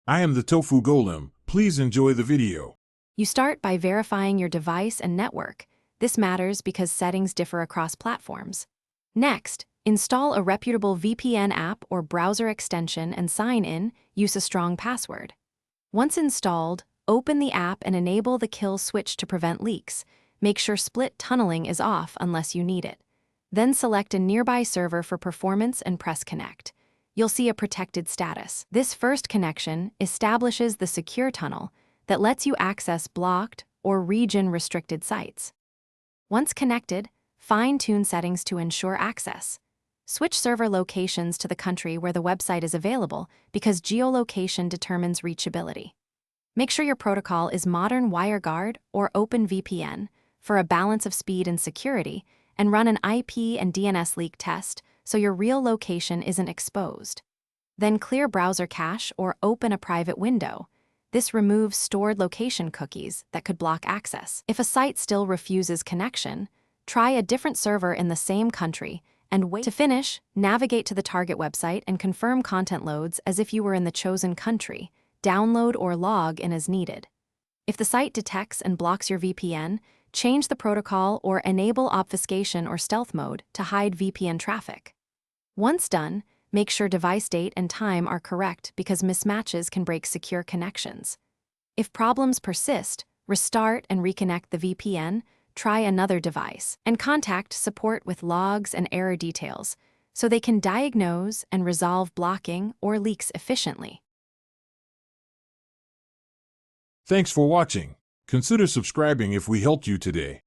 I am the Tofu Golem. Please enjoy the video. You start by verifying your device and network. This matters because settings differ across platforms. Next, install a reputable VPN app or browser extension and sign in. Use a strong password. Once installed, open the app and enable the kill switch to prevent leaks. Make sure split tunneling is off unless you need it. Then select a nearby server for performance and press connect. You'll see a protected status. This first connection establishes the secure tunnel that lets you access blocked or region-restricted sites. Once connected, fine-tune settings to ensure access. Switch server locations to the country where the website is available because geolocation determines reachability. Make sure your protocol is modern WireGuard or OpenVPN for a balance of speed and security, and run an IP and DNS leak test so your real location isn't exposed. Then clear browser cache or open a private window. This removes stored location cookies that could block access. If a site still refuses connection, try a different server in the same country and wait. To finish, navigate to the target website and confirm content loads as if you were in the chosen country. Download or log in as needed. If the site detects and blocks your VPN, change the protocol or enable obfuscation or stealth mode to hide VPN traffic. Once done, make sure device date and time are correct because mismatches can break secure connections. If problems persist, restart and reconnect the VPN, try another device, and contact support with logs and error details so they can diagnose and resolve blocking or leaks efficiently. Thanks for watching. Consider subscribing if we helped you today.